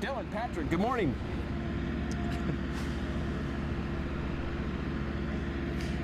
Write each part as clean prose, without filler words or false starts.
Dylan, Patrick, good morning.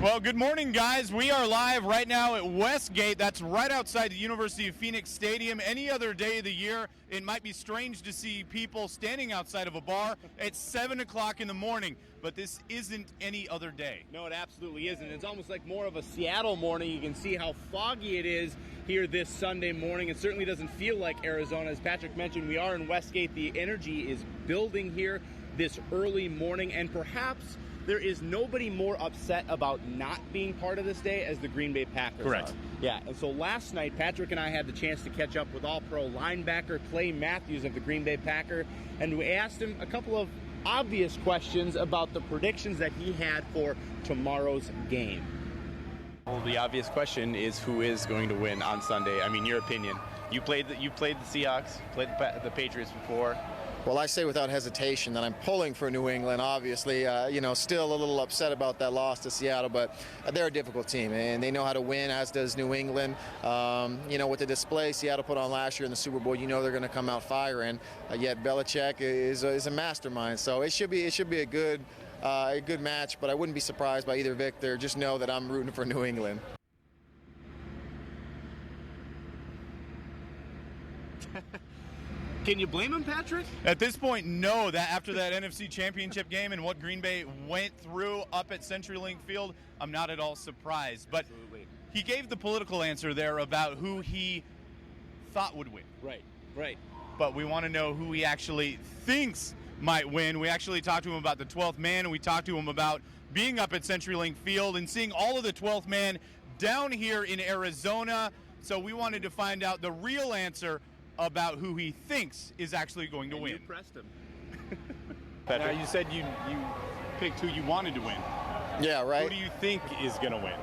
Well, good morning, guys. We are live right now at Westgate. That's right outside the University of Phoenix Stadium. Any other day of the year, it might be strange to see people standing outside of a bar at 7 o'clock in the morning, but this isn't any other day. No, it absolutely isn't. It's almost like more of a Seattle morning. You can see how foggy it is here this Sunday morning. It certainly doesn't feel like Arizona. As Patrick mentioned, we are in Westgate. The energy is building here this early morning, and perhaps there is nobody more upset about not being part of this day as the Green Bay Packers Correct. are. Yeah, and so last night, Patrick and I had the chance to catch up with All-Pro linebacker Clay Matthews of the Green Bay Packer, and we asked him a couple of obvious questions about the predictions that he had for tomorrow's game. Well, the obvious question is who is going to win on Sunday. I mean, your opinion. You played the Seahawks, played the Patriots before. Well, I say without hesitation that I'm pulling for New England, obviously. Still a little upset about that loss to Seattle, but they're a difficult team, and they know how to win, as does New England. With the display Seattle put on last year in the Super Bowl, they're going to come out firing. Yet Belichick is a mastermind, so it should be a good match, but I wouldn't be surprised by either victor. Just know that I'm rooting for New England. Can you blame him, Patrick? At this point, no. That after that NFC Championship game and what Green Bay went through up at CenturyLink Field, I'm not at all surprised. But Absolutely. He gave the political answer there about who he thought would win. Right. But we want to know who he actually thinks might win. We actually talked to him about the 12th man, and we talked to him about being up at CenturyLink Field and seeing all of the 12th man down here in Arizona. So we wanted to find out the real answer about who he thinks is actually going to win. You pressed him. Now, you said you picked who you wanted to win. Yeah, right. Who do you think is going to win?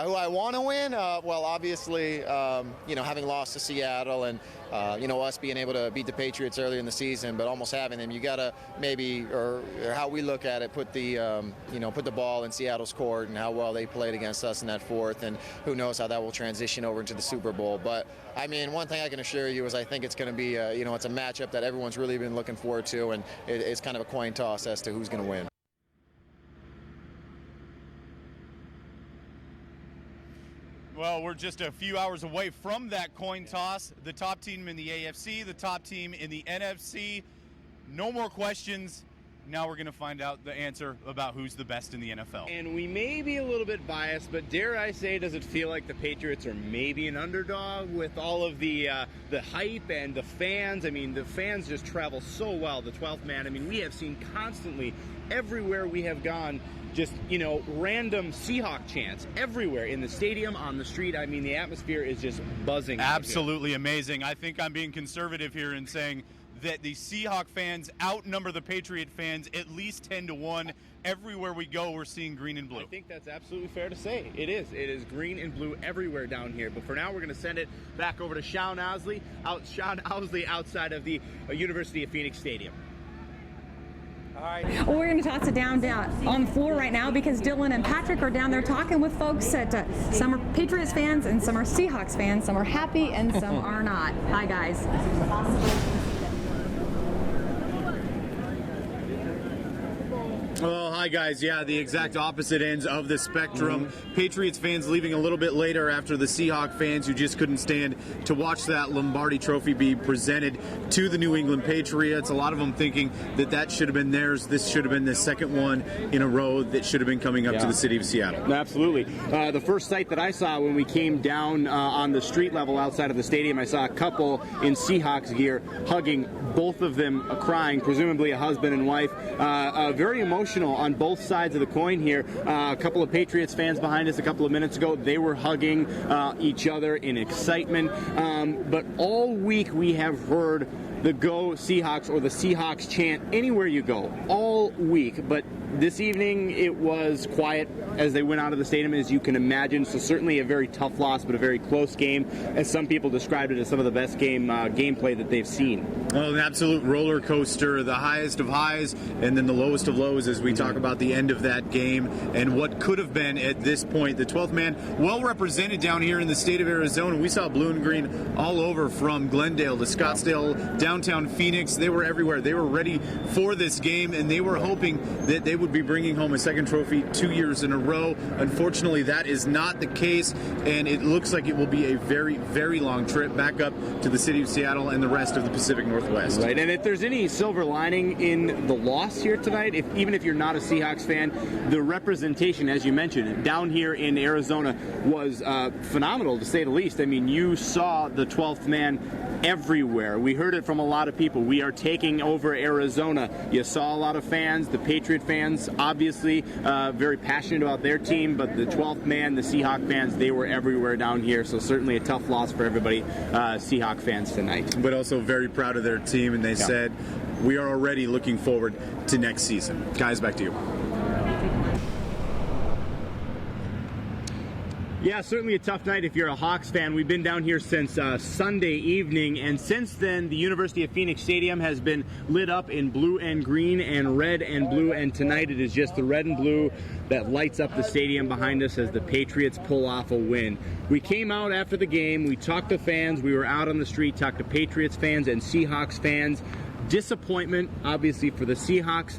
Who I want to win? Well, obviously, having lost to Seattle and, us being able to beat the Patriots earlier in the season, but almost having them, you got to maybe, or how we look at it, put the ball in Seattle's court and how well they played against us in that fourth, and who knows how that will transition over into the Super Bowl. But, one thing I can assure you is I think it's going to be, it's a matchup that everyone's really been looking forward to, and it's kind of a coin toss as to who's going to win. Well, we're just a few hours away from that coin toss. The top team in the AFC, the top team in the NFC. No more questions. Now we're going to find out the answer about who's the best in the NFL. And we may be a little bit biased, but dare I say, does it feel like the Patriots are maybe an underdog with all of the hype and the fans? The fans just travel so well, the 12th man. We have seen constantly, everywhere we have gone, just, random Seahawk chants everywhere in the stadium, on the street. The atmosphere is just buzzing. Absolutely amazing. I think I'm being conservative here in saying that the Seahawk fans outnumber the Patriot fans at least 10-1. Everywhere we go, we're seeing green and blue. I think that's absolutely fair to say. It is. It is green and blue everywhere down here. But for now, we're going to send it back over to Sean Owsley outside of the University of Phoenix Stadium. Well, we're going to toss it down on the floor right now because Dylan and Patrick are down there talking with folks that some are Patriots fans and some are Seahawks fans. Some are happy and some are not. Hi, guys. Well, hi guys. Yeah, the exact opposite ends of the spectrum. Patriots fans leaving a little bit later after the Seahawk fans who just couldn't stand to watch that Lombardi Trophy be presented to the New England Patriots. A lot of them thinking that should have been theirs. This should have been the second one in a row that should have been coming up to the city of Seattle. Absolutely. The first sight that I saw when we came down on the street level outside of the stadium, I saw a couple in Seahawks gear hugging, both of them crying, presumably a husband and wife. Very emotional on both sides of the coin here. A couple of Patriots fans behind us a couple of minutes ago, they were hugging each other in excitement. But all week we have heard the Go Seahawks or the Seahawks chant anywhere you go, all week. But this evening it was quiet as they went out of the stadium, as you can imagine. So certainly a very tough loss, but a very close game, as some people described it as some of the best gameplay that they've seen. Well, an absolute roller coaster, the highest of highs and then the lowest of lows as we talk about the end of that game and what could have been at this point. The 12th man well represented down here in the state of Arizona. We saw blue and green all over from Glendale to Scottsdale, down downtown Phoenix. They were everywhere. They were ready for this game, and they were hoping that they would be bringing home a second trophy 2 years in a row. Unfortunately, that is not the case, and it looks like it will be a very, very long trip back up to the city of Seattle and the rest of the Pacific Northwest. Right, and if there's any silver lining in the loss here tonight, even if you're not a Seahawks fan, the representation, as you mentioned, down here in Arizona was phenomenal, to say the least. I mean, you saw the 12th man everywhere. We heard it from a lot of people. We are taking over Arizona. You saw a lot of fans, the Patriot fans, obviously very passionate about their team, but the 12th man, the Seahawk fans, they were everywhere down here. So certainly a tough loss for everybody, Seahawk fans tonight. But also very proud of their team, and they said, we are already looking forward to next season. Guys, back to you. Yeah, certainly a tough night if you're a Hawks fan. We've been down here since Sunday evening, and since then, the University of Phoenix Stadium has been lit up in blue and green and red and blue, and tonight it is just the red and blue that lights up the stadium behind us as the Patriots pull off a win. We came out after the game, we talked to fans, we were out on the street, talked to Patriots fans and Seahawks fans. Disappointment, obviously, for the Seahawks.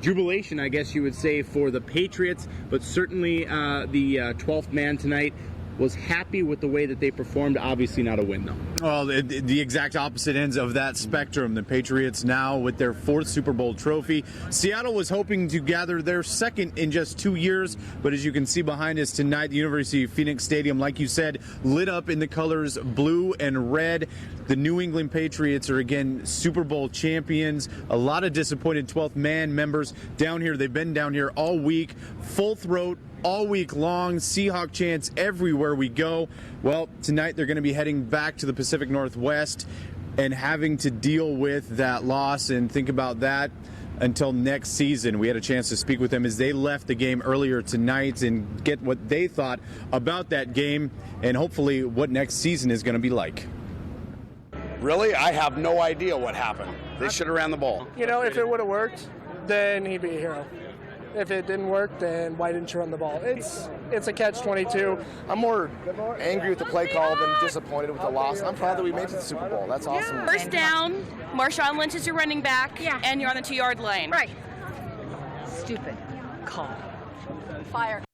Jubilation, I guess you would say, for the Patriots. But certainly the 12th man tonight was happy with the way that they performed. Obviously not a win, though. Well, the exact opposite ends of that spectrum. The Patriots now with their 4th Super Bowl trophy. Seattle was hoping to gather their 2nd in just 2 years, but as you can see behind us tonight, the University of Phoenix Stadium, like you said, lit up in the colors blue and red. The New England Patriots are again Super Bowl champions. A lot of disappointed 12th man members down here. They've been down here all week, full throat, all week long, Seahawk chants everywhere we go. Well, tonight they're going to be heading back to the Pacific Northwest and having to deal with that loss and think about that until next season. We had a chance to speak with them as they left the game earlier tonight and get what they thought about that game and hopefully what next season is going to be like. Really? I have no idea what happened. They should have ran the ball. You know, if it would have worked, then he'd be a hero. If it didn't work, then why didn't you run the ball? It's a catch-22. I'm more angry with the play call than disappointed with the loss. I'm proud that we made it to the Super Bowl. That's awesome. First down, Marshawn Lynch is your running back, and you're on the 2-yard line. Right. Stupid call. Fire.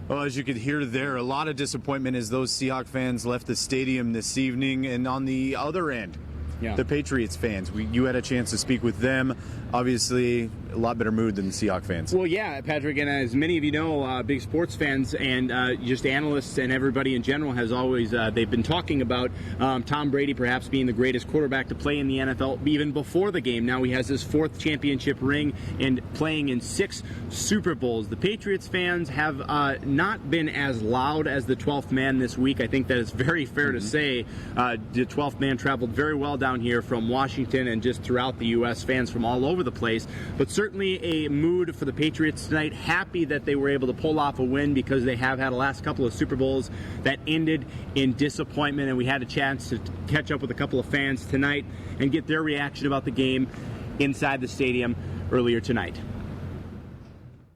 Well, as you could hear there, a lot of disappointment as those Seahawks fans left the stadium this evening. And on the other end, the Patriots fans, you had a chance to speak with them. Obviously, a lot better mood than the Seahawks fans. Well, yeah, Patrick, and as many of you know, big sports fans and just analysts and everybody in general has always, they've been talking about Tom Brady perhaps being the greatest quarterback to play in the NFL even before the game. Now he has his 4th championship ring and playing in 6 Super Bowls. The Patriots fans have not been as loud as the 12th man this week. I think that is very fair to say. The 12th man traveled very well down here from Washington and just throughout the U.S., fans from all over the place. But certainly a mood for the Patriots tonight. Happy that they were able to pull off a win because they have had a last couple of Super Bowls that ended in disappointment, and we had a chance to catch up with a couple of fans tonight and get their reaction about the game inside the stadium earlier tonight.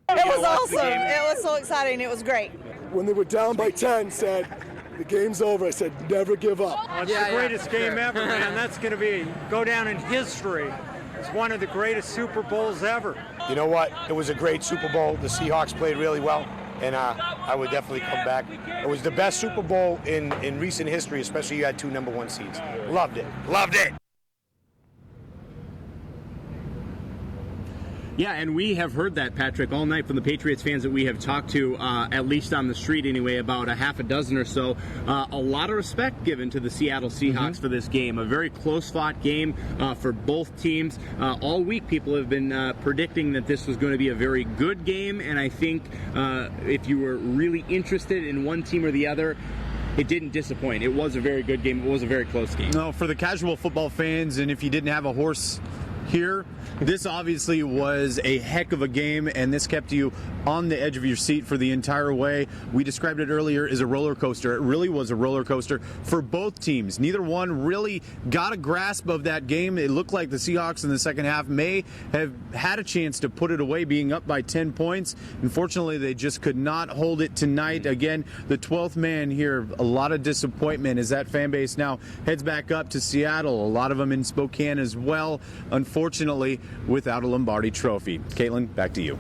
It was awesome. It was so exciting. It was great. When they were down by 10, said, the game's over. I said, never give up. It's the greatest game ever, man. That's going to go down in history. It's one of the greatest Super Bowls ever. You know what? It was a great Super Bowl. The Seahawks played really well, and I would definitely come back. It was the best Super Bowl in recent history, especially you had 2 number 1 seeds. Loved it. Loved it. Yeah, and we have heard that, Patrick, all night from the Patriots fans that we have talked to, at least on the street anyway, about a half a dozen or so. A lot of respect given to the Seattle Seahawks for this game. A very close-fought game for both teams. All week people have been predicting that this was going to be a very good game, and I think if you were really interested in one team or the other, it didn't disappoint. It was a very good game. It was a very close game. No, for the casual football fans, and if you didn't have a horse here. This obviously was a heck of a game, and this kept you on the edge of your seat for the entire way. We described it earlier as a roller coaster. It really was a roller coaster for both teams. Neither one really got a grasp of that game. It looked like the Seahawks in the second half may have had a chance to put it away, being up by 10 points. Unfortunately, they just could not hold it tonight. Again, the 12th man here, a lot of disappointment as that fan base now heads back up to Seattle. A lot of them in Spokane as well, unfortunately, without a Lombardi trophy. Caitlin, back to you.